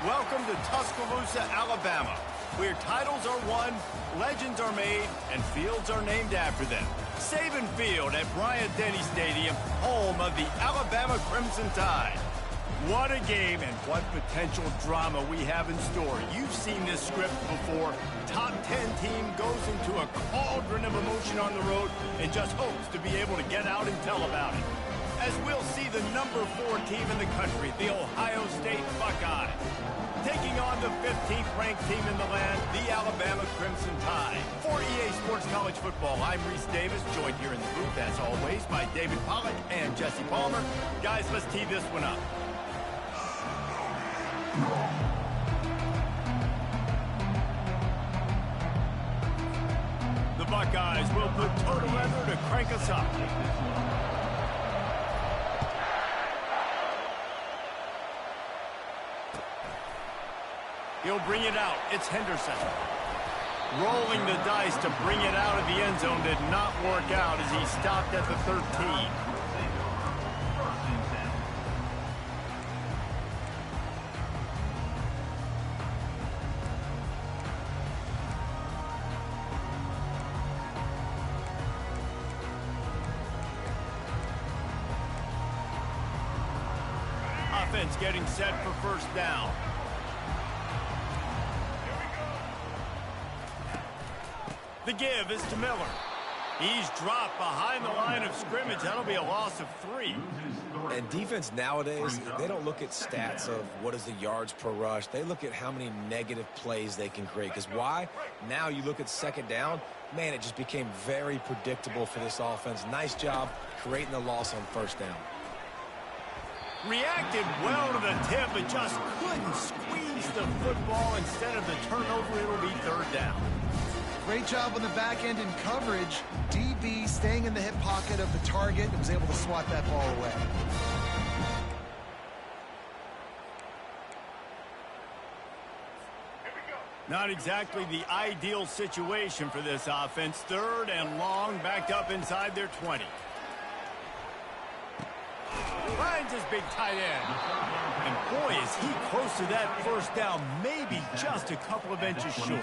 Welcome to Tuscaloosa, Alabama, where titles are won, legends are made, and fields are named after them. Saban Field at Bryant-Denny Stadium, home of the Alabama Crimson Tide. What a game and what potential drama we have in store. You've seen this script before. Top 10 team goes into a cauldron of emotion on the road and just hopes to be able to get out and tell about it. As we'll see the number 4 team in the country, the Ohio State Buckeyes, taking on the 15th ranked team in the land, the Alabama Crimson Tide. For EA Sports College Football, I'm Reese Davis, joined here in the booth, as always, by David Pollack and Jesse Palmer. Guys, let's tee this one up. The Buckeyes will put total leather to crank us up. He'll bring it out. It's Henderson. Rolling the dice to bring it out of the end zone did not work out as he stopped at the 13. Offense getting set for first down. The give is to Miller. He's dropped behind the line of scrimmage. That'll be a loss of 3. And defense nowadays, they don't look at stats of what is the yards per rush. They look at how many negative plays they can create. Because why? Now you look at second down, man, it just became very predictable for this offense. Nice job creating the loss on first down. Reacted well to the tip, but just couldn't squeeze the football. Instead of the turnover, it'll be third down. Great job on the back end in coverage. DB staying in the hip pocket of the target and was able to swat that ball away. Not exactly the ideal situation for this offense. Third and long, backed up inside their 20. Finds his big tight end. And boy, is he close to that first down, maybe just a couple of inches short.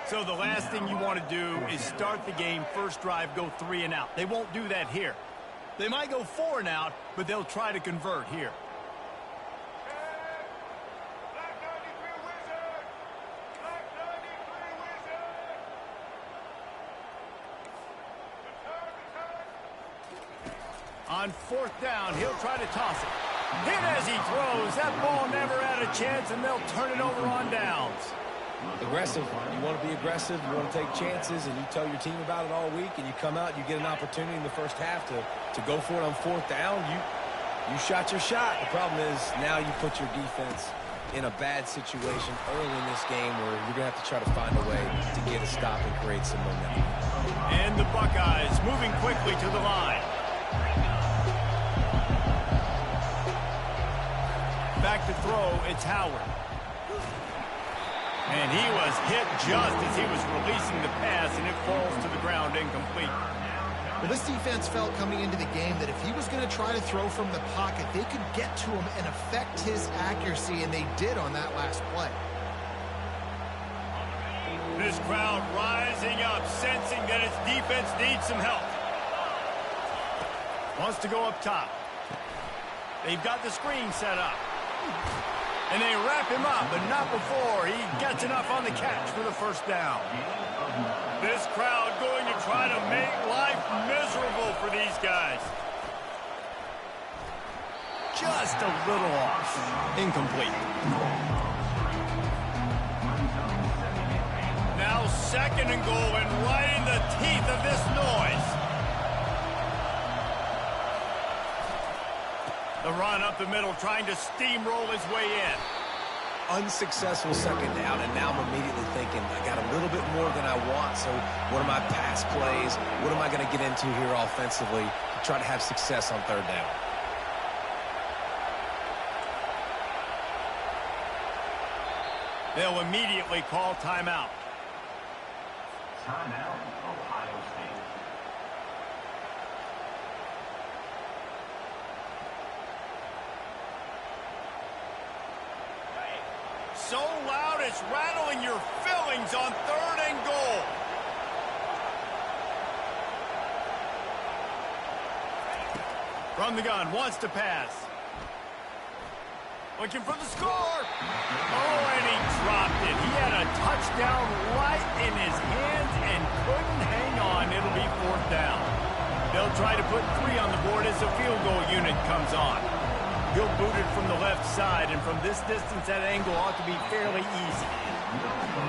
So the last thing you want to do is start the game, first drive, go 3 and out. They won't do that here. They might go 4 and out, but they'll try to convert here. On fourth down, he'll try to toss it. Hit as he throws. That ball never had a chance, and they'll turn it over on downs. Aggressive. You want to be aggressive. You want to take chances, and you tell your team about it all week, and you come out, you get an opportunity in the first half to go for it on fourth down. You shot your shot. The problem is now you put your defense in a bad situation early in this game where you're going to have to try to find a way to get a stop and create some momentum. And the Buckeyes moving quickly to the line. Back to throw, it's Howard. And he was hit just as he was releasing the pass, and it falls to the ground incomplete. Well, this defense felt coming into the game that if he was going to try to throw from the pocket, they could get to him and affect his accuracy, and they did on that last play. This crowd rising up, sensing that its defense needs some help. Wants to go up top. They've got the screen set up. And they wrap him up, but not before he gets enough on the catch for the first down. This crowd going to try to make life miserable for these guys. Just a little off. Incomplete. Now second and goal, and right in the teeth of this noise. The run up the middle, trying to steamroll his way in. Unsuccessful second down, and now I'm immediately thinking, I got a little bit more than I want, so what are my pass plays? What am I going to get into here offensively to try to have success on third down? They'll immediately call timeout. Timeout, Ohio State. so loud it's rattling your fillings on 3rd and goal. From the gun, wants to pass. Looking for the score. Oh, and he dropped it. He had a touchdown right in his hands and couldn't hang on. It'll be 4th down. They'll try to put 3 on the board as the field goal unit comes on. He'll boot it from the left side, and from this distance, that angle ought to be fairly easy.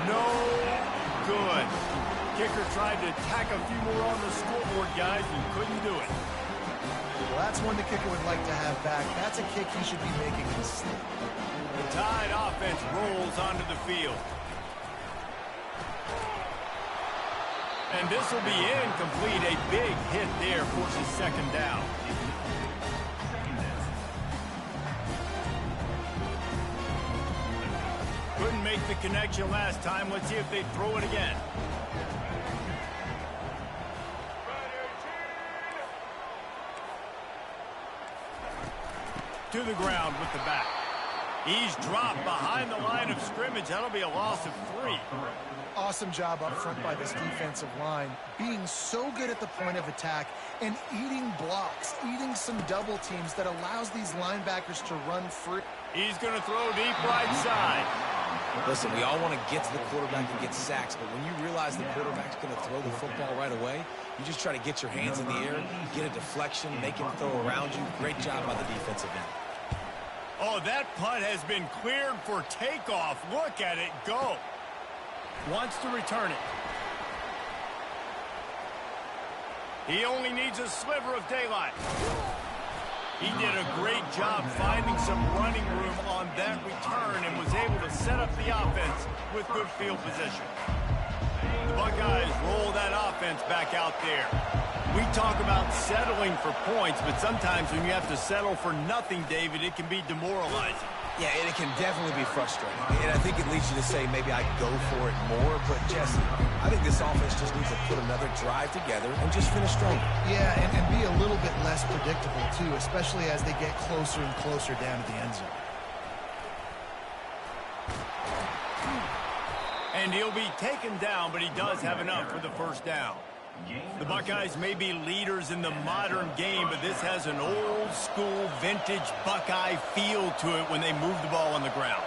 No good. Kicker tried to tack a few more on the scoreboard, guys, and couldn't do it. Well, that's one the kicker would like to have back. That's a kick he should be making in his sleep. The Tide offense rolls onto the field. And this will be incomplete. A big hit there forces 2nd down. Couldn't make the connection last time. Let's see if they throw it again. To the ground with the back. He's dropped behind the line of scrimmage. That'll be a loss of 3. Awesome job up front by this defensive line, being so good at the point of attack and eating blocks, eating some double teams that allows these linebackers to run free. He's going to throw deep right side. Listen, we all want to get to the quarterback and get sacks, but when you realize the quarterback's going to throw the football right away, you just try to get your hands in the air, get a deflection, make him throw around you. Great job by the defensive end. Oh, that punt has been cleared for takeoff. Look at it go. Wants to return it. He only needs a sliver of daylight. He did a great job finding some running room on that return and was able to set up the offense with good field position. The Buckeyes roll that offense back out there. We talk about settling for points, but sometimes when you have to settle for nothing, David, it can be demoralizing. Yeah, and it can definitely be frustrating. And I think it leads you to say maybe I go for it more. But, Jesse, I think this offense just needs to put another drive together and just finish stronger. Yeah, and be a little bit less predictable, too, especially as they get closer and closer down to the end zone. And he'll be taken down, but he does have enough for the 1st down. The Buckeyes may be leaders in the modern game, but this has an old-school, vintage Buckeye feel to it when they move the ball on the ground.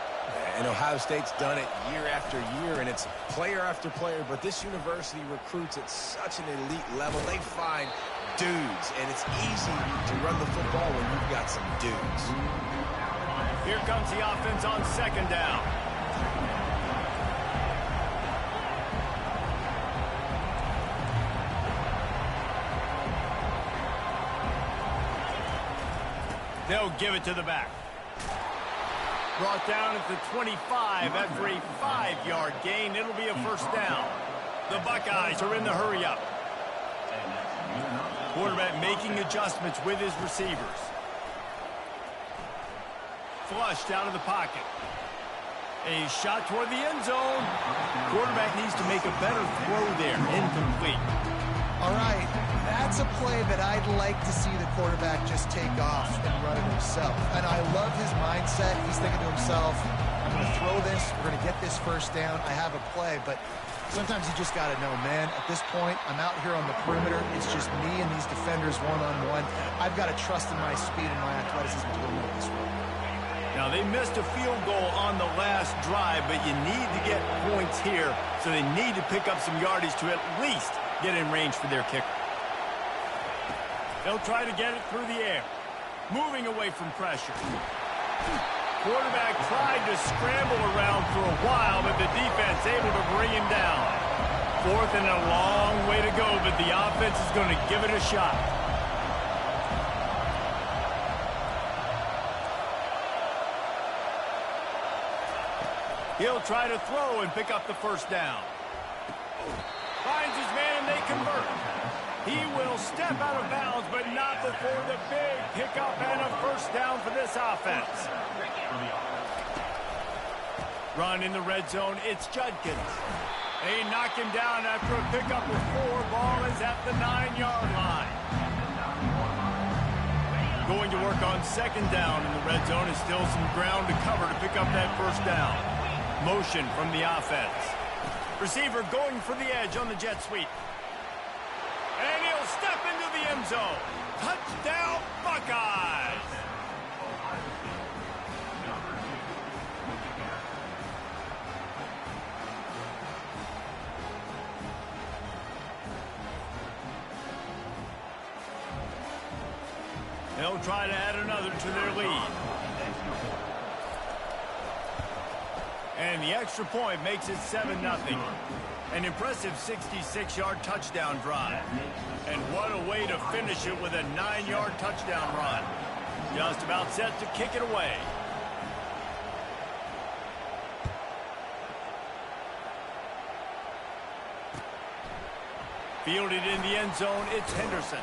And Ohio State's done it year after year, and it's player after player, but this university recruits at such an elite level. They find dudes, and it's easy to run the football when you've got some dudes. Here comes the offense on 2nd down. They'll give it to the back. Brought down at the 25 after a 5-yard gain. It'll be a 1st down. The Buckeyes are in the hurry-up. Quarterback making adjustments with his receivers. Flushed out of the pocket. A shot toward the end zone. Quarterback needs to make a better throw there. Incomplete. All right, that's a play that I'd like to see the quarterback just take off and run it himself. And I love his mindset. He's thinking to himself, I'm going to throw this. We're going to get this 1st down. I have a play, but sometimes you just got to know, man, at this point, I'm out here on the perimeter. It's just me and these defenders one-on-one. I've got to trust in my speed and my athleticism to win this one. Now, they missed a field goal on the last drive, but you need to get points here, so they need to pick up some yardage to at least get in range for their kicker. They'll try to get it through the air. Moving away from pressure. Quarterback tried to scramble around for a while, but the defense able to bring him down. 4th and a long way to go, but the offense is going to give it a shot. He'll try to throw and pick up the 1st down. Finds his man and they convert. He will step out of bounds, but not before the big pickup and a 1st down for this offense. Run in the red zone, it's Judkins. They knock him down after a pickup of 4. Ball is at the 9-yard line. Going to work on 2nd down in the red zone is still some ground to cover to pick up that 1st down. Motion from the offense. Receiver going for the edge on the jet sweep. And he'll step into the end zone. Touchdown, Buckeyes! They'll try to add another to their lead. And the extra point makes it 7-0. An impressive 66-yard touchdown drive. And what a way to finish it with a 9-yard touchdown run. Just about set to kick it away. Fielded in the end zone, it's Henderson.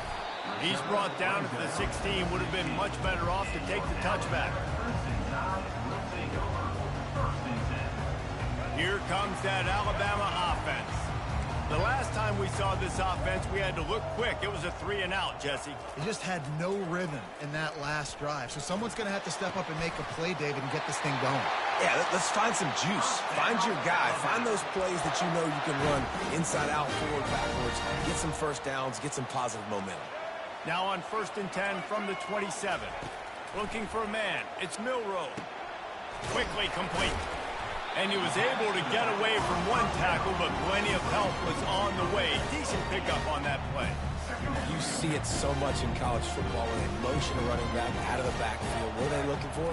He's brought down at the 16. Would have been much better off to take the touchback. Here comes that Alabama offense. The last time we saw this offense, we had to look quick. It was a 3-and-out, Jesse. He just had no rhythm in that last drive. So someone's going to have to step up and make a play, David, and get this thing going. Yeah, let's find some juice. Find your guy. Find those plays that you know you can run inside out, forward, backwards. Get some first downs. Get some positive momentum. Now on 1st and 10 from the 27. Looking for a man. It's Milroe. Quickly complete. And he was able to get away from one tackle, but plenty of help was on the way. Decent pickup on that play. You see it so much in college football when they motion a running back out of the backfield. What are they looking for?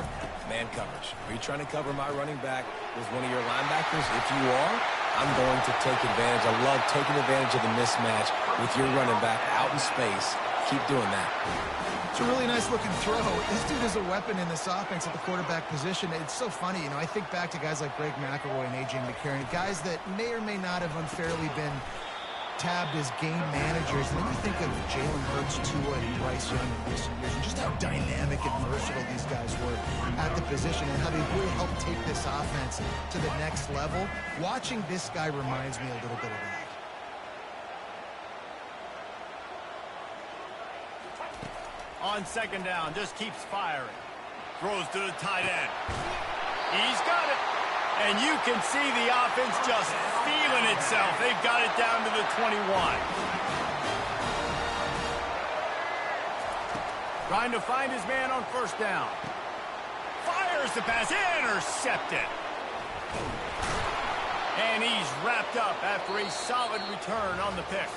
Man coverage. Are you trying to cover my running back with one of your linebackers? If you are, I'm going to take advantage. I love taking advantage of the mismatch with your running back out in space. Keep doing that. It's a really nice-looking throw. This dude is a weapon in this offense at the quarterback position. It's so funny, you know, I think back to guys like Greg McElroy and A.J. McCarron, guys that may or may not have unfairly been tabbed as game managers. And then you think of Jalen Hurts, Tua, and Bryce Young in recent years, and just how dynamic and versatile these guys were at the position and how they really helped take this offense to the next level. Watching this guy reminds me a little bit of that. On 2nd down, just keeps firing. Throws to the tight end. He's got it. And you can see the offense just feeling itself. They've got it down to the 21. Trying to find his man on 1st down. Fires the pass. Intercepted. And he's wrapped up after a solid return on the pick.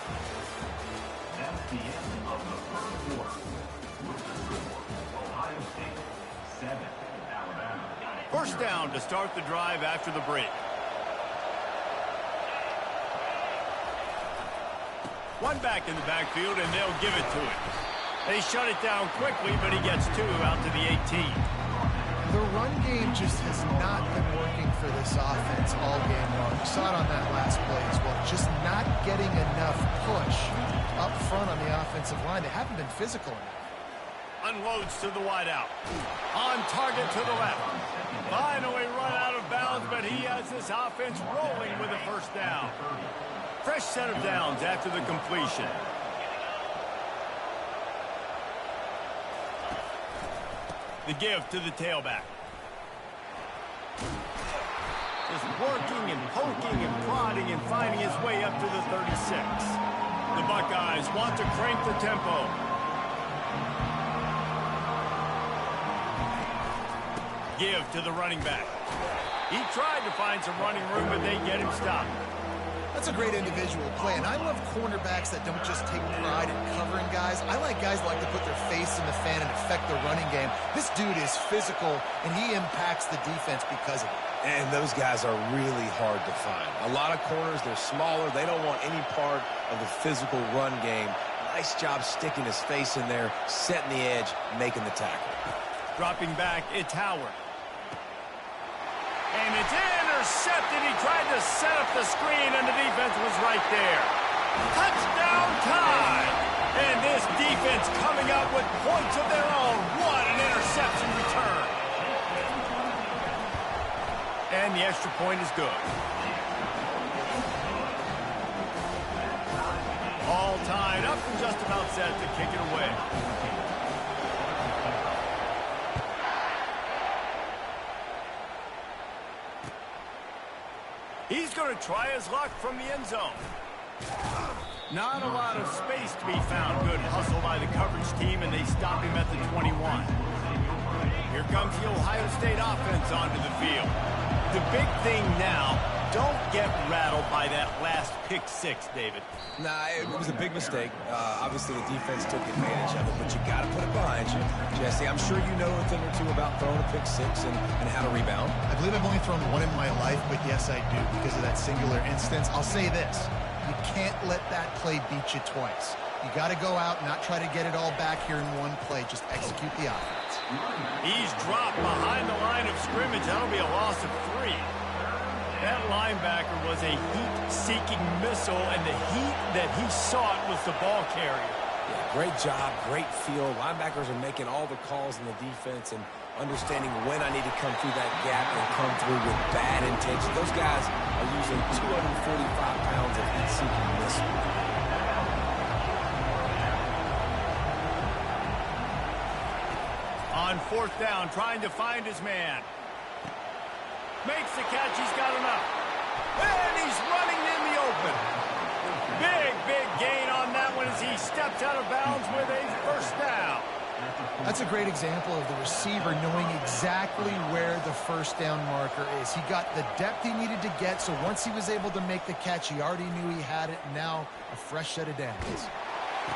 That's the end of the first quarter. Ohio State 7, Alabama 9. 1st down to start the drive after the break. One back in the backfield, and they'll give it to him. They shut it down quickly, but he gets 2 out to the 18. The run game just has not been working for this offense all game long. You saw it on that last play as well. Just not getting enough push up front on the offensive line. They haven't been physical enough. Unloads to the wideout. On target to the left. Finally run out of bounds, but he has this offense rolling with a 1st down. Fresh set of downs after the completion. The give to the tailback. Just working and poking and prodding and finding his way up to the 36. The Buckeyes want to crank the tempo. Give to the running back. He tried to find some running room, but they get him stopped. That's a great individual play, and I love cornerbacks that don't just take pride in covering guys. I like guys that like to put their face in the fan and affect the running game. This dude is physical, and he impacts the defense because of it. And those guys are really hard to find. A lot of corners, they're smaller. They don't want any part of the physical run game. Nice job sticking his face in there, setting the edge, making the tackle. Dropping back, it's Howard. And it's intercepted. He tried to set up the screen, and the defense was right there. Touchdown time! And this defense coming up with points of their own. What an interception return. And the extra point is good. All tied up and just about set to kick it away. try his luck from the end zone. Not a lot of space to be found. Good hustle by the coverage team, and they stop him at the 21. Here comes the Ohio State offense onto the field. The big thing now, don't get rattled by that last pick six, David. Nah, it was a big mistake. Obviously, the defense took advantage of it, but you got to put it behind you. Jesse, I'm sure you know a thing or two about throwing a pick six and how to rebound. I believe I've only thrown one in my life, but yes, I do because of that singular instance. I'll say this. You can't let that play beat you twice. You got to go out and not try to get it all back here in one play. Just execute the offense. He's dropped behind the line of scrimmage. That'll be a loss of 3. That linebacker was a heat-seeking missile, and the heat that he sought was the ball carrier. Yeah, great job, great feel. Linebackers are making all the calls in the defense and understanding when I need to come through that gap and come through with bad intention. Those guys are using 245 pounds of heat-seeking missile. On 4th down, trying to find his man. Makes the catch, he's got enough. And he's running in the open. Big gain on that one as he steps out of bounds with a first down. That's a great example of the receiver knowing exactly where the first down marker is. He got the depth he needed to get, so once he was able to make the catch, he already knew he had it, and now a fresh set of downs.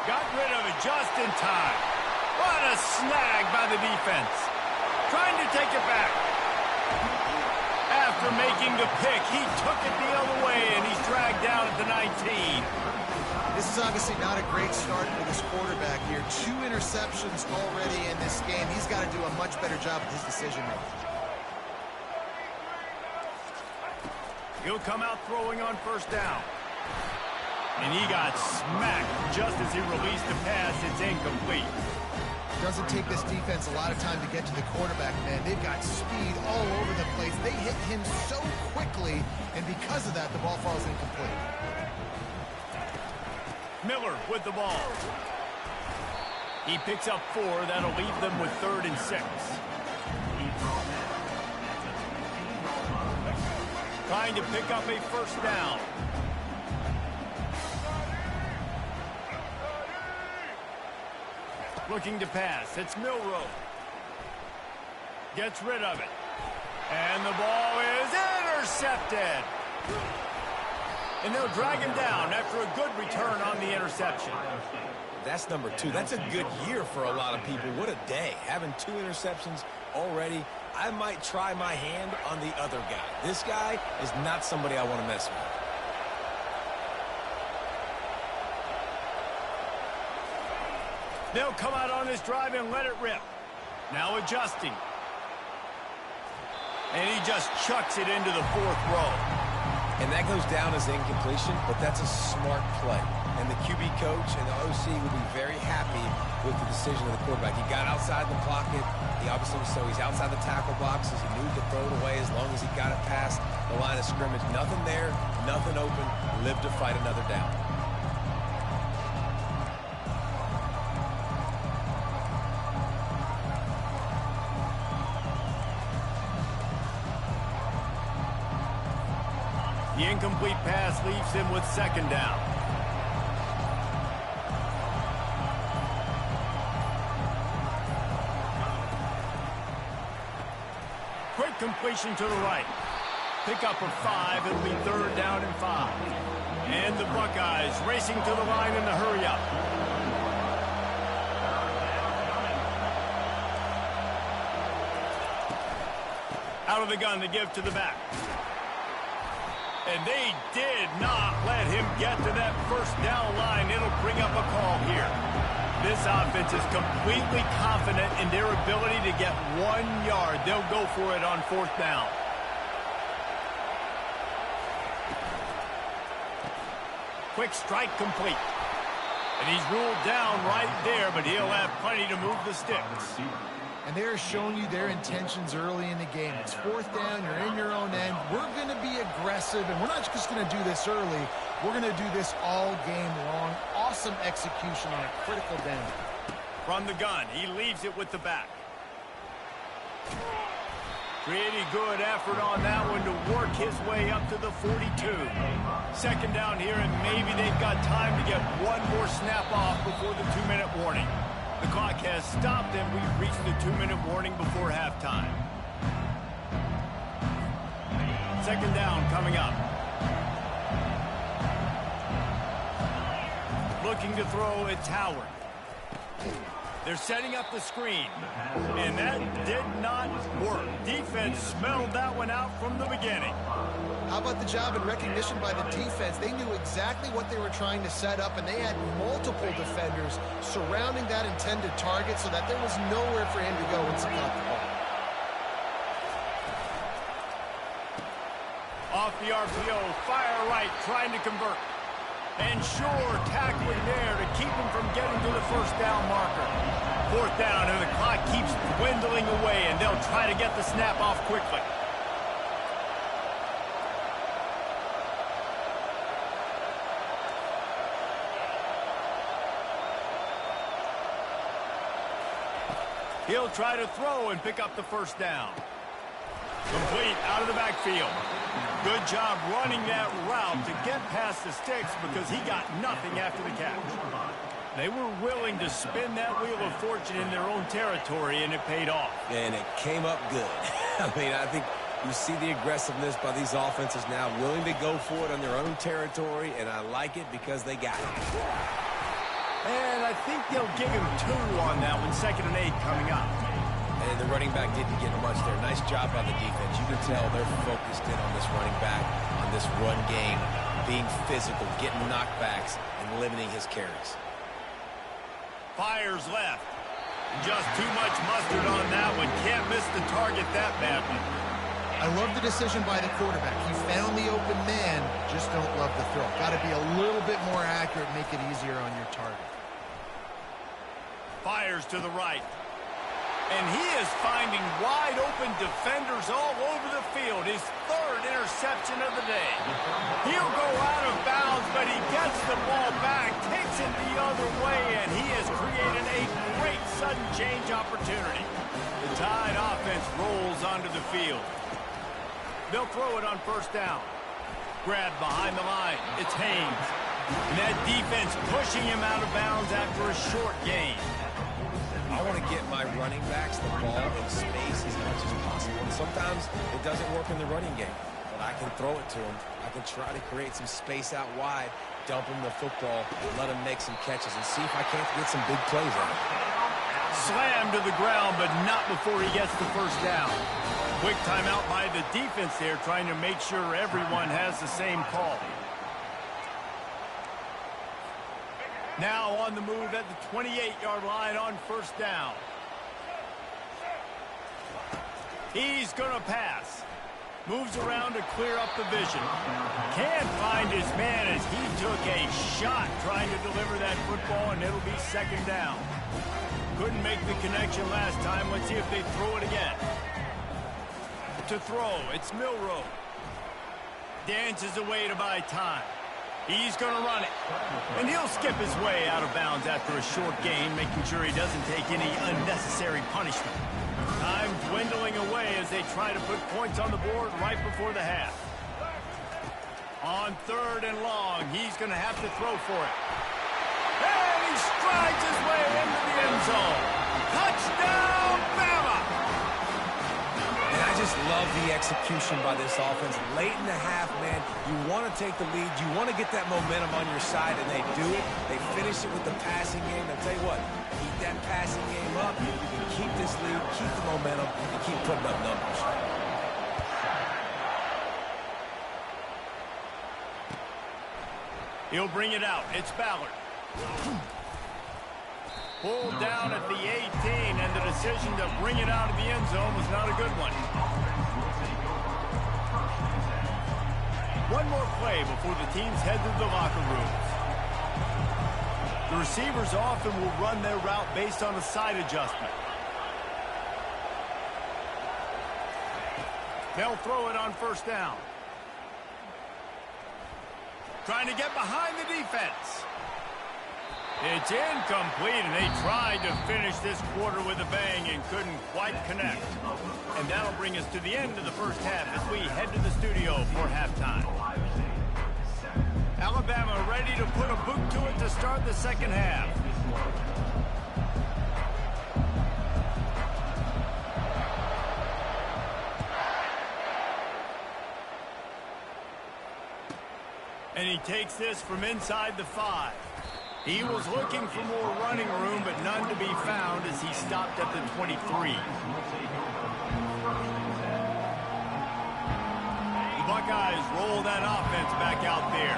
Got rid of it just in time. What a snag by the defense. Trying to take it back. After making the pick, he took it the other way, and he's dragged down at the 19. This is obviously not a great start for this quarterback here. 2 interceptions already in this game. He's got to do a much better job with his decision-making. He'll come out throwing on first down. And he got smacked just as he released the pass. It's incomplete. Doesn't take this defense a lot of time to get to the quarterback, man. They've got speed all over the place. They hit him so quickly, and because of that, the ball falls incomplete. Miller with the ball. He picks up 4. That'll leave them with 3rd and 6. Trying to pick up a first down. Looking to pass. It's Milroe. Gets rid of it. And the ball is intercepted. And they'll drag him down after a good return on the interception. That's number 2. That's a good year for a lot of people. What a day. Having 2 interceptions already. I might try my hand on the other guy. This guy is not somebody I want to mess with. They'll come out on this drive and let it rip. Now adjusting. And he just chucks it into the 4th row. And that goes down as incompletion, but that's a smart play. And the QB coach and the OC will be very happy with the decision of the quarterback. He got outside the pocket. He obviously was so he's outside the tackle boxes. He knew to throw it away as long as he got it past the line of scrimmage. Nothing there, nothing open. Live to fight another down. The incomplete pass leaves him with 2nd down. Quick completion to the right. Pickup of 5. It'll be 3rd down and 5. And the Buckeyes racing to the line in the hurry-up. Out of the gun to give to the back. And they did not let him get to that first down line. It'll bring up a call here. This offense is completely confident in their ability to get 1 yard. They'll go for it on 4th down. Quick strike complete. And he's ruled down right there, but he'll have plenty to move the sticks. And they're showing you their intentions early in the game. It's 4th down, you're in your own end. We're going to be aggressive, and we're not just going to do this early. We're going to do this all game long. Awesome execution on a critical down. From the gun, he leaves it with the back. Pretty good effort on that one to work his way up to the 42. Second down here, and maybe they've got time to get one more snap off before the 2-minute warning. The clock has stopped, and we've reached the 2-minute warning before halftime. Second down coming up. Looking to throw, it's Howard. They're setting up the screen, and that did not work. Defense smelled that one out from the beginning. How about the job and recognition by the defense? They knew exactly what they were trying to set up, and they had multiple defenders surrounding that intended target so that there was nowhere for him to go once he got the ball. Off the RPO, fire right, trying to convert. And sure, tackling there to keep him from getting to the first down marker. Fourth down, and the clock keeps dwindling away, and they'll try to get the snap off quickly. He'll try to throw and pick up the first down. Complete out of the backfield. Good job running that route to get past the sticks because he got nothing after the catch. They were willing to spin that wheel of fortune in their own territory, and it paid off. And it came up good. I mean, I think you see the aggressiveness by these offenses now, willing to go for it on their own territory, and I like it because they got it. And I think they'll give him 2 on that one, 2nd and 8 coming up. And the running back didn't get much there. Nice job by the defense. You can tell they're focused in on this running back, on this run game, being physical, getting knockbacks, and limiting his carries. Fires left. Just too much mustard on that one. Can't miss the target that badly. I love the decision by the quarterback. He found the open man, just don't love the throw. Got to be a little bit more accurate, make it easier on your target. Fires to the right. And he is finding wide-open defenders all over the field. His 3rd interception of the day. He'll go out of bounds, but he gets the ball back, takes it the other way, and he has created a great sudden change opportunity. The Tide offense rolls onto the field. They'll throw it on first down. Grabbed behind the line. It's Haynes. And that defense pushing him out of bounds after a short gain. I want to get my running backs the ball in space as much as possible. And sometimes it doesn't work in the running game, but I can throw it to him. I can try to create some space out wide, dump him the football, let him make some catches, and see if I can't get some big plays out of it. Slammed to the ground, but not before he gets the first down. Quick timeout by the defense there, trying to make sure everyone has the same call. Now on the move at the 28-yard line on first down. He's going to pass. Moves around to clear up the vision. Can't find his man as he took a shot trying to deliver that football, and it'll be 2nd down. Couldn't make the connection last time. Let's see if they throw it again. To throw, it's Milroe. Dances away to buy time. He's going to run it. And he'll skip his way out of bounds after a short gain, making sure he doesn't take any unnecessary punishment. Time dwindling away as they try to put points on the board right before the half. On 3rd and long, he's going to have to throw for it. And he strides his way into the end zone. Touchdown, Bama! And I just love the execution by this offense. Late in the half, man, you want to take the lead. You want to get that momentum on your side, and they do it. They finish it with the passing game. I'll tell you what, keep that passing game up. You can keep this lead, keep the momentum, and keep putting up numbers. He'll bring it out. It's Ballard. Pulled down at the 18, and the decision to bring it out of the end zone was not a good one. One more play before the teams head to the locker rooms. The receivers often will run their route based on a side adjustment. They'll throw it on first down. Trying to get behind the defense. It's incomplete, and they tried to finish this quarter with a bang and couldn't quite connect. And that'll bring us to the end of the first half as we head to the studio for halftime. Alabama ready to put a boot to it to start the second half. And he takes this from inside the 5. He was looking for more running room, but none to be found as he stopped at the 23. The Buckeyes roll that offense back out there.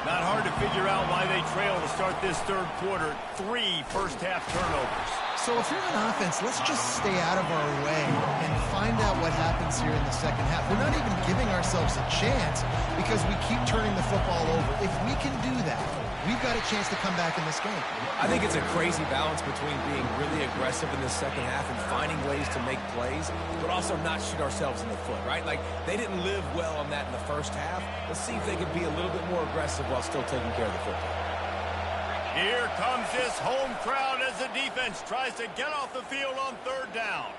Not hard to figure out why they trail to start this third quarter. 3 first-half turnovers. So if you're on offense, let's just stay out of our way and find out what happens here in the second half. We're not even giving ourselves a chance because we keep turning the football over. If we can do that, we've got a chance to come back in this game. I think it's a crazy balance between being really aggressive in the second half and finding ways to make plays, but also not shoot ourselves in the foot, right? Like, they didn't live well on that in the first half. Let's see if they can be a little bit more aggressive while still taking care of the football. Here comes this home crowd as the defense tries to get off the field on third down.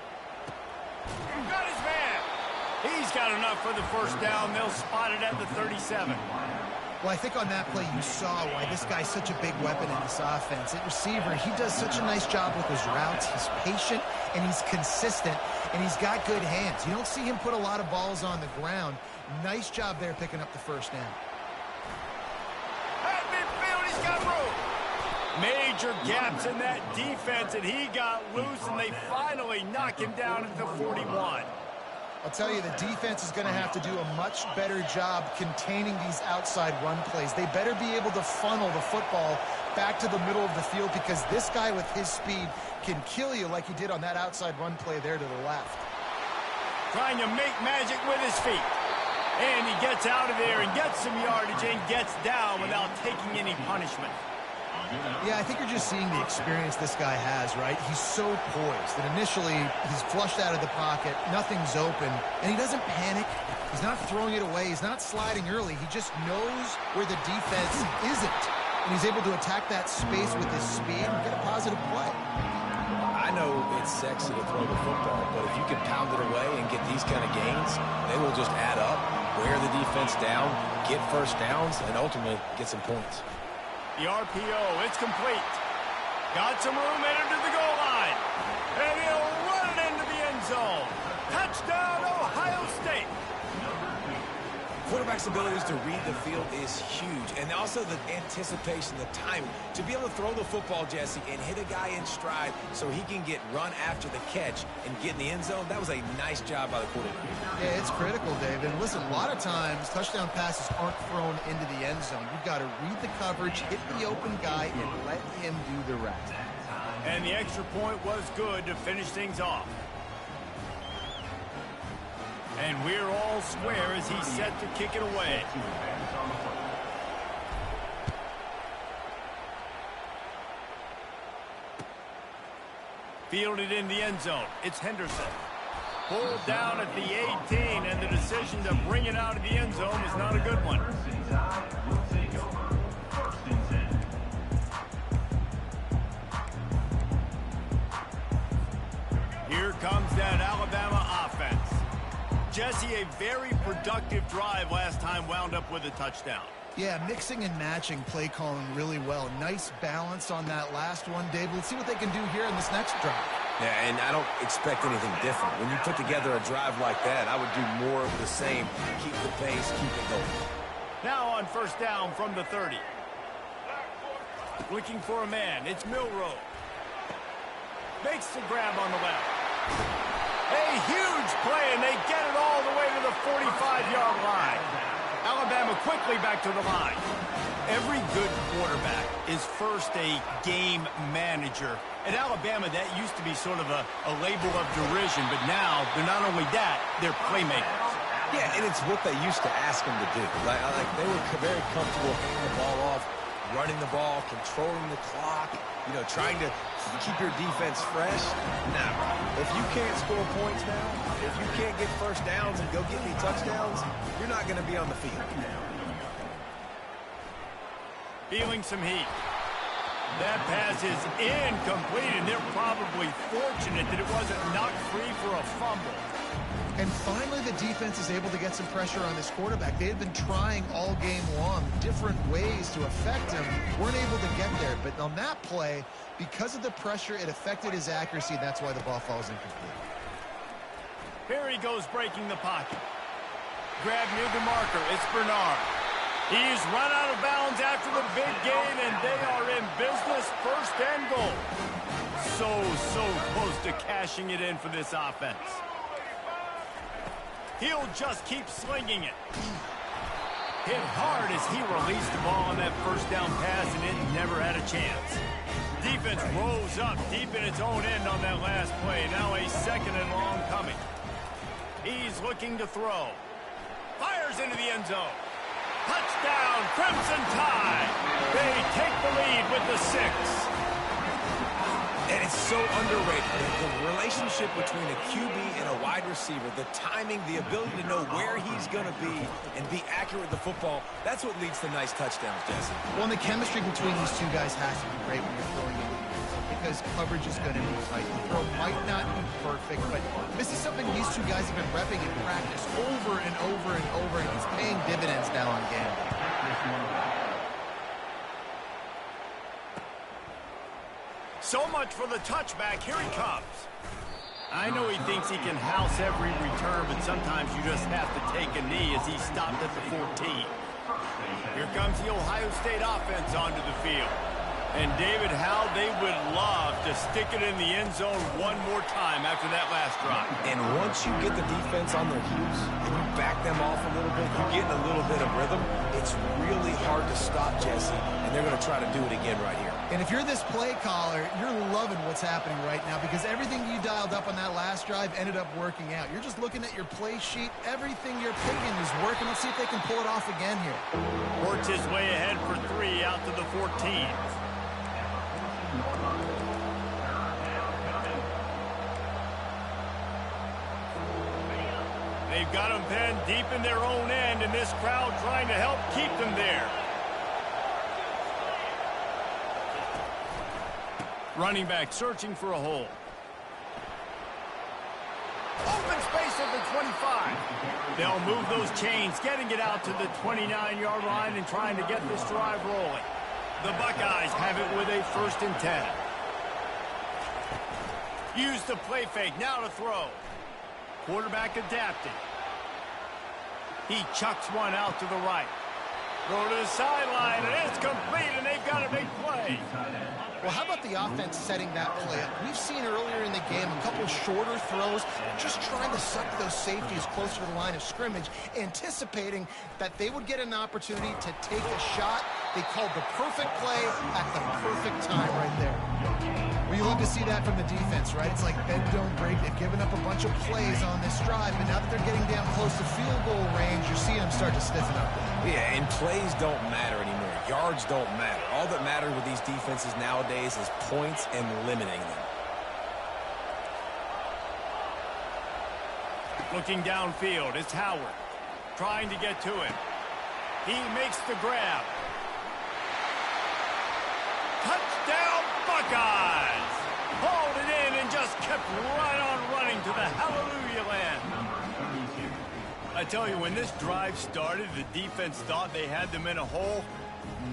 Got his man. He's got enough for the first down. They'll spot it at the 37. Well, I think on that play you saw why this guy's such a big weapon in this offense. At receiver, he does such a nice job with his routes. He's patient, and he's consistent, and he's got good hands. You don't see him put a lot of balls on the ground. Nice job there picking up the first down. At midfield, he's got room. Major gaps in that defense, and he got loose, and they finally knock him down at the 41. I'll tell you, the defense is going to have to do a much better job containing these outside run plays. They better be able to funnel the football back to the middle of the field because this guy with his speed can kill you like he did on that outside run play there to the left. Trying to make magic with his feet. And he gets out of there and gets some yardage and gets down without taking any punishment. Yeah, I think you're just seeing the experience this guy has, right? He's so poised that initially he's flushed out of the pocket, nothing's open, and he doesn't panic. He's not throwing it away. He's not sliding early. He just knows where the defense isn't, and he's able to attack that space with his speed and get a positive play. I know it's sexy to throw the football, but if you can pound it away and get these kind of gains, they will just add up, wear the defense down, get first downs, and ultimately get some points. The RPO, it's complete. Got some room headed to the goal line. And he'll run it into the end zone. Touchdown, Ohio State. Quarterback's abilities to read the field is huge, and also the anticipation, the timing. To be able to throw the football, Jesse, and hit a guy in stride so he can get run after the catch and get in the end zone, that was a nice job by the quarterback. Yeah, it's critical, David. Listen, a lot of times touchdown passes aren't thrown into the end zone. You've got to read the coverage, hit the open guy, and let him do the rest. And the extra point was good to finish things off. And we're all square as he's set to kick it away. Fielded in the end zone. It's Henderson. Pulled down at the 18, and the decision to bring it out of the end zone was not a good one. Here comes that Alabama offense. Jesse, a very productive drive last time wound up with a touchdown. Yeah, mixing and matching play calling really well. Nice balance on that last one, Dave. Let's see what they can do here in this next drive. Yeah, and I don't expect anything different. When you put together a drive like that, I would do more of the same. Keep the pace, keep it going. Now on first down from the 30. Looking for a man. It's Milroe. Makes the grab on the left. A huge play, and they get it all the way to the 45-yard line. Alabama quickly back to the line. Every good quarterback is first a game manager. At Alabama, that used to be sort of a label of derision, but now they're not only that, they're playmakers. Yeah, and it's what they used to ask them to do. Like they were very comfortable handing the ball off, running the ball, controlling the clock, trying to keep your defense fresh. Now, if you can't score points now, if you can't get first downs and go get me touchdowns, you're not going to be on the field. Feeling some heat. That pass is incomplete, and they're probably fortunate that it wasn't knocked free for a fumble. And finally, the defense is able to get some pressure on this quarterback. They had been trying all game long different ways to affect him. Weren't able to get there. But on that play, because of the pressure, it affected his accuracy, and that's why the ball falls incomplete. Here he goes breaking the pocket. Grab near the marker. It's Bernard. He's run out of bounds after the big gain, and they are in business, first and goal. So close to cashing it in for this offense. He'll just keep slinging it. Hit hard as he released the ball on that first down pass, and it never had a chance. Defense rose up deep in its own end on that last play. Now a second and long coming. He's looking to throw. Fires into the end zone. Touchdown, Crimson Tide. They take the lead with the 6. And it's so underrated. The relationship between a QB and a wide receiver, the timing, the ability to know where he's going to be and be accurate with the football, that's what leads to nice touchdowns, Jesse. Well, and the chemistry between these two guys has to be great when you're throwing in, because coverage is going to be tight. The throw might not be perfect, but this is something these two guys have been repping in practice over and over and over, and it's paying dividends now on game. So much for the touchback. Here he comes. I know he thinks he can house every return, but sometimes you just have to take a knee as he stopped at the 14. Here comes the Ohio State offense onto the field. And David, how they would love to stick it in the end zone one more time after that last drive. And once you get the defense on their heels and you back them off a little bit, you get in a little bit of rhythm, it's really hard to stop, Jesse, and they're going to try to do it again right here. And if you're this play caller, you're loving what's happening right now, because everything you dialed up on that last drive ended up working out. You're just looking at your play sheet. Everything you're picking is working. Let's see if they can pull it off again here. Works his way ahead for 3 out to the 14. They've got them penned deep in their own end, and this crowd trying to help keep them there. Running back searching for a hole. Open space at the 25. They'll move those chains, getting it out to the 29-yard line and trying to get this drive rolling. The Buckeyes have it with a 1st and 10. Use the play fake, now to throw. Quarterback adapting. He chucks one out to the right. Throw to the sideline, and it's complete, and they've got a big play. Well, how about the offense setting that play up? We've seen earlier in the game a couple of shorter throws, just trying to suck those safeties closer to the line of scrimmage, anticipating that they would get an opportunity to take a shot. They called the perfect play at the perfect time right there. Well, you love to see that from the defense, right? It's like bend, don't break. They've given up a bunch of plays on this drive, but now that they're getting down close to field goal range, you're seeing them start to stiffen up. Yeah, and plays don't matter anymore. Yards don't matter. All that matters with these defenses nowadays is points and limiting them. Looking downfield, it's Howard trying to get to him. He makes the grab. Touchdown, Buckeyes! Hauled it in and just kept right on running to the hallelujah land. I tell you, when this drive started, the defense thought they had them in a hole.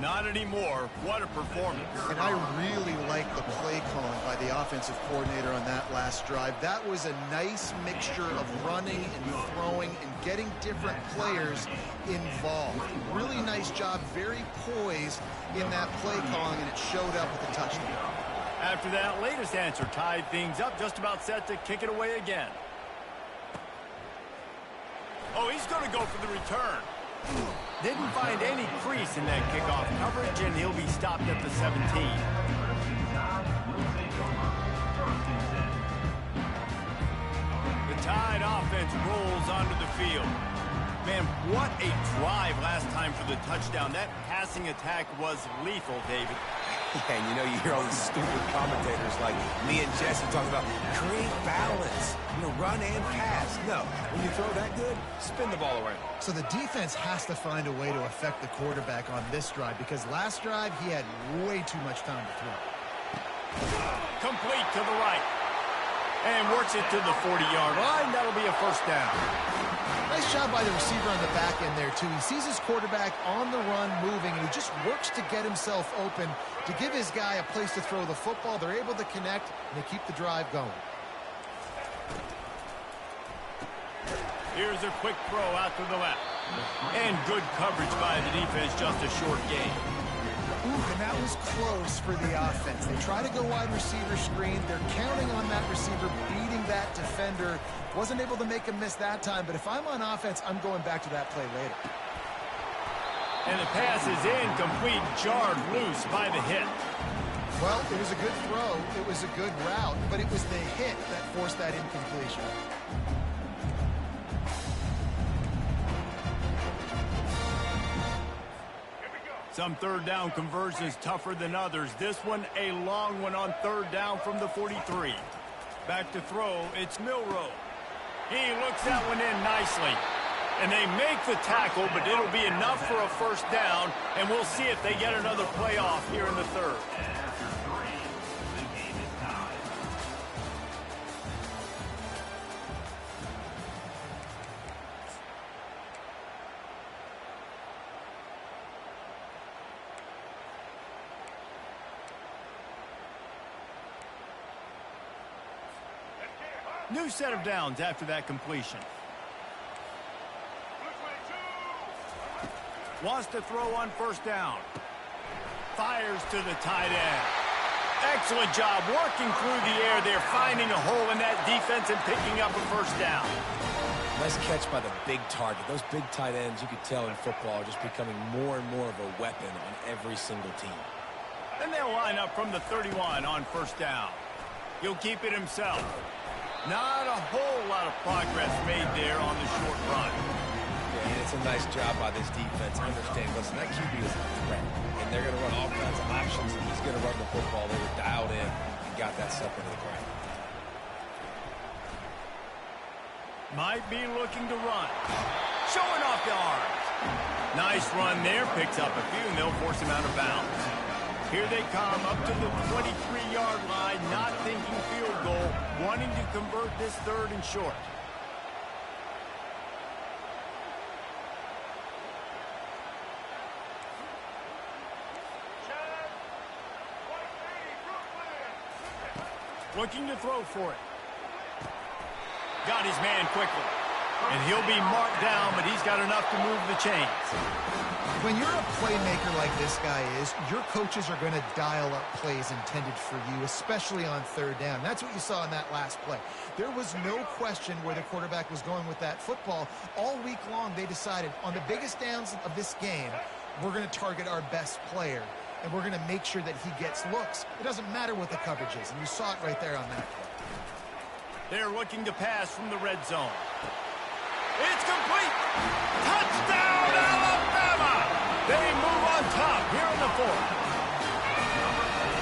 Not anymore. What a performance. And I really like the play calling by the offensive coordinator on that last drive. That was a nice mixture of running and throwing and getting different players involved. Really nice job, very poised in that play calling, and it showed up with a touchdown. After that latest answer tied things up, just about set to kick it away again. Oh, he's going to go for the return. Didn't find any crease in that kickoff coverage, and he'll be stopped at the 17. The Tide offense rolls onto the field. Man, what a drive last time for the touchdown. That passing attack was lethal, David. And you know, you hear all these stupid commentators like me and Jesse talking about create balance, run and pass. No, when you throw that good, spin the ball around. So the defense has to find a way to affect the quarterback on this drive because last drive he had way too much time to throw. Complete to the right. And works it to the 40-yard line. That'll be a first down. Nice job by the receiver on the back end there, too. He sees his quarterback on the run moving, and he just works to get himself open to give his guy a place to throw the football. They're able to connect, and they keep the drive going. Here's a quick throw out to the left. And good coverage by the defense, just a short gain. Ooh, and that was close for the offense. They try to go wide receiver screen. They're counting on that receiver beating that defender. Wasn't able to make him miss that time, but if I'm on offense, I'm going back to that play later. And the pass is incomplete, jarred loose by the hit. Well, it was a good throw. It was a good route, but it was the hit that forced that incompletion. Some third down conversions tougher than others. This one, a long one on third down from the 43. Back to throw, it's Milroe. He looks that one in nicely. And they make the tackle, but it'll be enough for a first down, and we'll see if they get another play off here in the third. After 3, the game is tied. New set of downs after that completion. Wants to throw on first down. Fires to the tight end. Excellent job working through the air there, finding a hole in that defense and picking up a first down. Nice catch by the big target. Those big tight ends, you could tell in football, are just becoming more and more of a weapon on every single team. And they'll line up from the 31 on first down. He'll keep it himself. Not a whole lot of progress made there on the short run. Yeah, and it's a nice job by this defense. Understand, listen, that QB is a threat, and they're going to run all kinds of options, and he's going to run the football. They were dialed in and got that stuff into the ground. Might be looking to run. Showing off the arms. Nice run there. Picks up a few, and they'll force him out of bounds. Here they come up to the 23-yard line, not thinking field goal, wanting to convert this third and short. Looking to throw for it. Got his man quickly. And he'll be marked down, but he's got enough to move the chains. When you're a playmaker like this guy is, your coaches are going to dial up plays intended for you, especially on third down. That's what you saw in that last play. There was no question where the quarterback was going with that football. All week long, they decided on the biggest downs of this game, we're going to target our best player, and we're going to make sure that he gets looks. It doesn't matter what the coverage is, and you saw it right there on that play. They're looking to pass from the red zone. It's complete. Touchdown, Alabama! They move on top here in the fourth.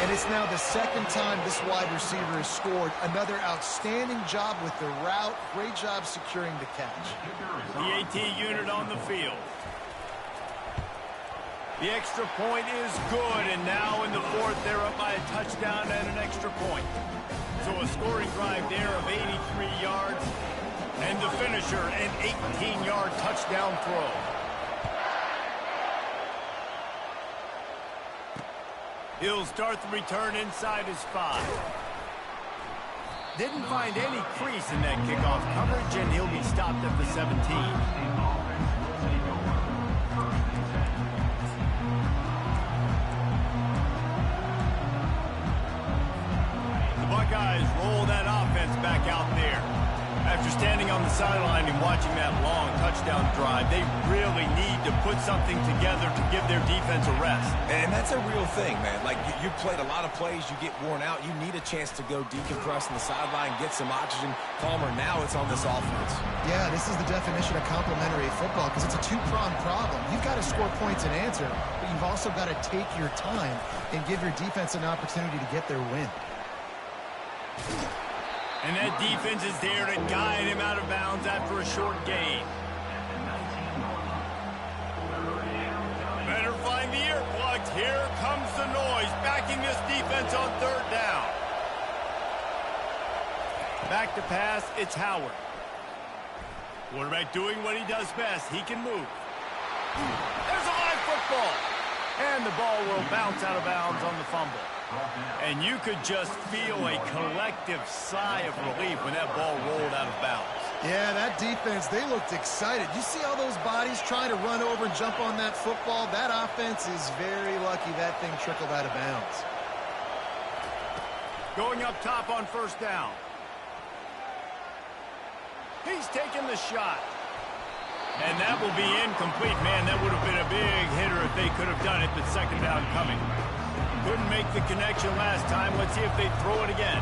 And it's now the second time this wide receiver has scored. Another outstanding job with the route. Great job securing the catch. The AT unit on the field. The extra point is good, and now in the fourth, they're up by a touchdown and an extra point. So a scoring drive there of 83 yards. And the finisher, an 18-yard touchdown throw. He'll start the return inside his 5. Didn't find any crease in that kickoff coverage, and he'll be stopped at the 17. The Buckeyes roll that offense back out there. After standing on the sideline and watching that long touchdown drive, they really need to put something together to give their defense a rest. And that's a real thing, man. Like, you played a lot of plays, you get worn out, you need a chance to go decompress on the sideline, get some oxygen. Palmer, now it's on this offense. Yeah, this is the definition of complementary football because it's a two-pronged problem. You've got to score points and answer, but you've also got to take your time and give your defense an opportunity to get their win. And that defense is there to guide him out of bounds after a short gain. Better find the earplugs. Here comes the noise, backing this defense on third down. Back to pass, it's Howard. Quarterback doing what he does best. He can move. There's a live football. And the ball will bounce out of bounds on the fumble. And you could just feel a collective sigh of relief when that ball rolled out of bounds. Yeah, that defense, they looked excited. You see all those bodies trying to run over and jump on that football? That offense is very lucky that thing trickled out of bounds. Going up top on first down. He's taking the shot. And that will be incomplete. Man, that would have been a big hitter if they could have done it, but second down coming. Couldn't make the connection last time. Let's see if they throw it again.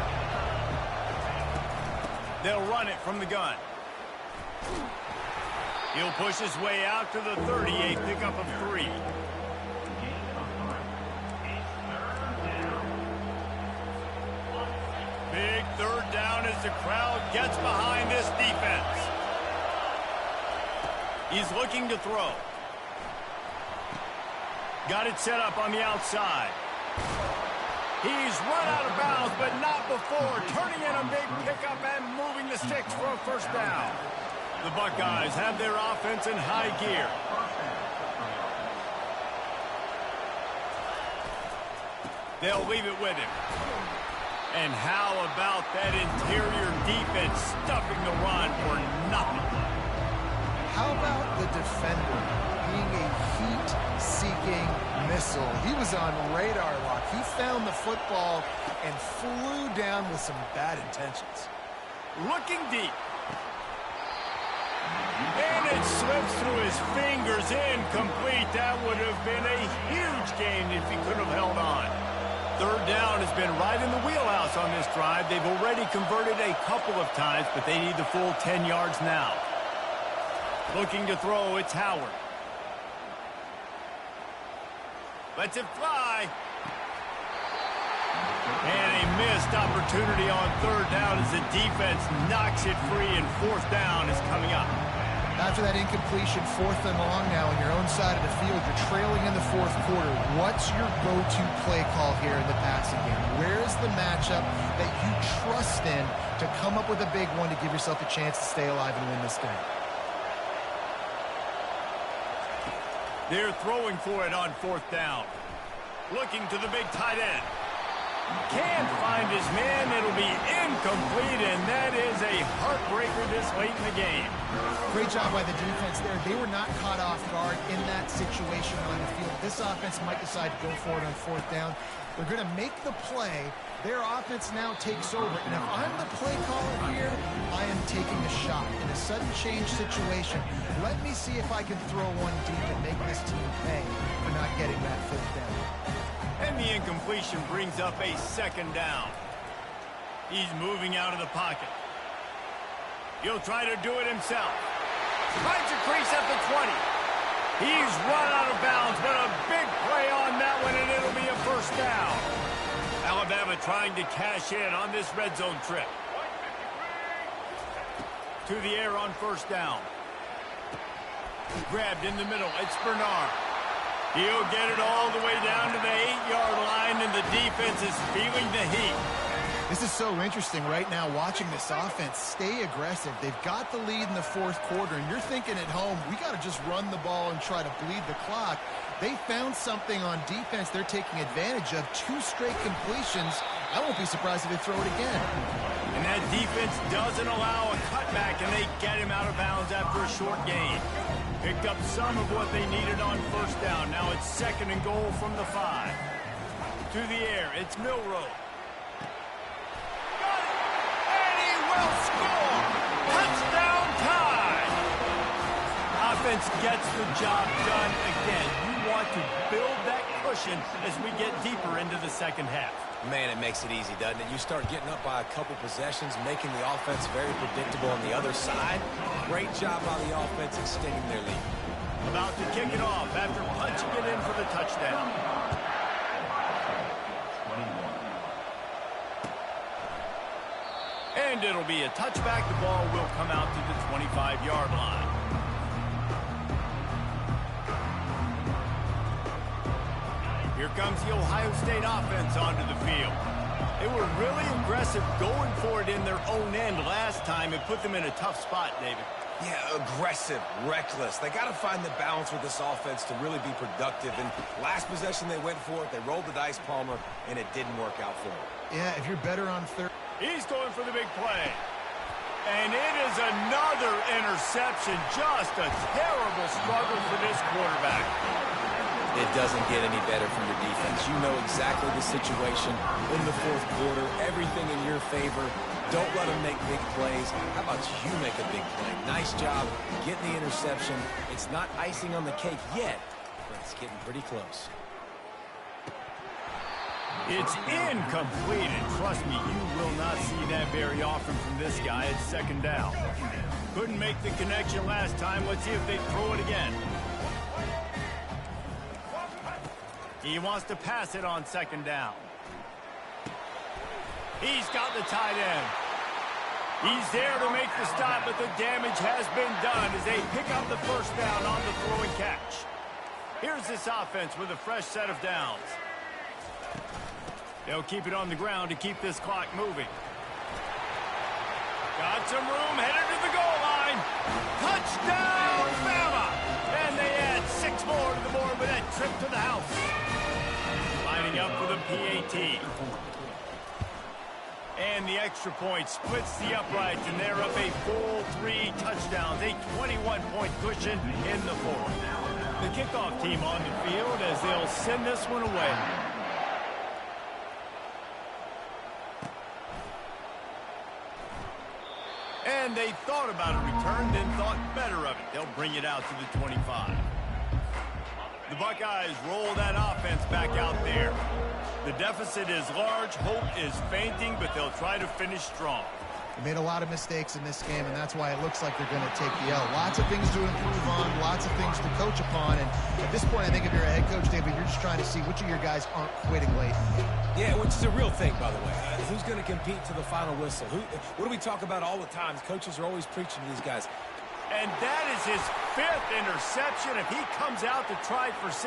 They'll run it from the gun. He'll push his way out to the 38, pickup of 3. Big third down as the crowd gets behind this defense. He's looking to throw. Got it set up on the outside. He's run out of bounds, but not before turning in a big pickup and moving the sticks for a first down. The Buckeyes have their offense in high gear. They'll leave it with him. And how about that interior defense stuffing the run for nothing? How about the defender being a heat-seeking missile? He was on radar lock. He found the football and flew down with some bad intentions. Looking deep. And it slips through his fingers, incomplete. That would have been a huge gain if he could have held on. Third down has been right in the wheelhouse on this drive. They've already converted a couple of times, but they need the full 10 yards now. Looking to throw, it's Howard. Lets it fly. And a missed opportunity on third down as the defense knocks it free, and fourth down is coming up. After that incompletion, 4th and long now on your own side of the field, you're trailing in the fourth quarter. What's your go-to play call here in the passing game? Where's the matchup that you trust in to come up with a big one to give yourself a chance to stay alive and win this game? They're throwing for it on fourth down. Looking to the big tight end. Can't find his man. It'll be incomplete, and that is a heartbreaker this late in the game. Great job by the defense there. They were not caught off guard in that situation on the field. This offense might decide to go for it on fourth down. They're going to make the play. Their offense now takes over. And if I'm the play caller here, I am taking a shot. In a sudden change situation, let me see if I can throw one deep and make this team pay for not getting that fourth down. And the incompletion brings up a second down. He's moving out of the pocket. He'll try to do it himself. Finds a crease at the 20. He's run out of bounds, but a big play on that one, and it'll be a first down. Alabama trying to cash in on this red zone trip. To the air on first down. Grabbed in the middle. It's Bernard. He'll get it all the way down to the 8-yard line, and the defense is feeling the heat. This is so interesting right now watching this offense stay aggressive. They've got the lead in the fourth quarter, and you're thinking at home, we got to just run the ball and try to bleed the clock. They found something on defense they're taking advantage of. 2 straight completions. I won't be surprised if they throw it again. And that defense doesn't allow a cutback, and they get him out of bounds after a short gain. Picked up some of what they needed on first down. Now it's second and goal from the 5. To the air, it's Milroe. Got it! And he will score! offense gets the job done again. You want to build that cushion as we get deeper into the second half. Man, it makes it easy, doesn't it? You start getting up by a couple possessions, making the offense very predictable on the other side. Great job by the offense extending their lead. About to kick it off after punching it in for the touchdown. And it'll be a touchback. The ball will come out to the 25-yard line. Here comes the Ohio State offense onto the field. They were really aggressive going for it in their own end last time. It put them in a tough spot, David. Yeah, aggressive, reckless. They got to find the balance with this offense to really be productive. And last possession they went for it. They rolled the dice, Palmer, and it didn't work out for them. Yeah, if you're better on third. He's going for the big play. And it is another interception. Just a terrible struggle for this quarterback. It doesn't get any better from your defense. You know exactly the situation in the fourth quarter. Everything in your favor. Don't let them make big plays. How about you make a big play? Nice job getting the interception. It's not icing on the cake yet, but it's getting pretty close. It's incomplete, and trust me, you will not see that very often from this guy at second down. Couldn't make the connection last time. Let's see if they throw it again. He wants to pass it on second down. He's got the tight end. He's there to make the stop, but the damage has been done as they pick up the first down on the throw and catch. Here's this offense with a fresh set of downs. They'll keep it on the ground to keep this clock moving. Got some room, headed to the goal line. Touchdown, Bama! And they add 6 more to the board with that trip to the house. Lining up for the PAT. And the extra point splits the uprights, and they're up a full 3 touchdowns, a 21-point cushion in the fourth. The kickoff team on the field as they'll send this one away. And they thought about a return, then thought better of it. They'll bring it out to the 25. The Buckeyes roll that offense back out there. The deficit is large, hope is fainting, but they'll try to finish strong. They made a lot of mistakes in this game, and that's why it looks like they're going to take the L. Lots of things to improve on, lots of things to coach upon, and at this point, I think if you're a head coach, David, you're just trying to see which of your guys aren't quitting late. Yeah, which is a real thing, by the way. Who's going to compete to the final whistle? What do we talk about all the time? Coaches are always preaching to these guys. And that is his 5th interception. If he comes out to try for 6,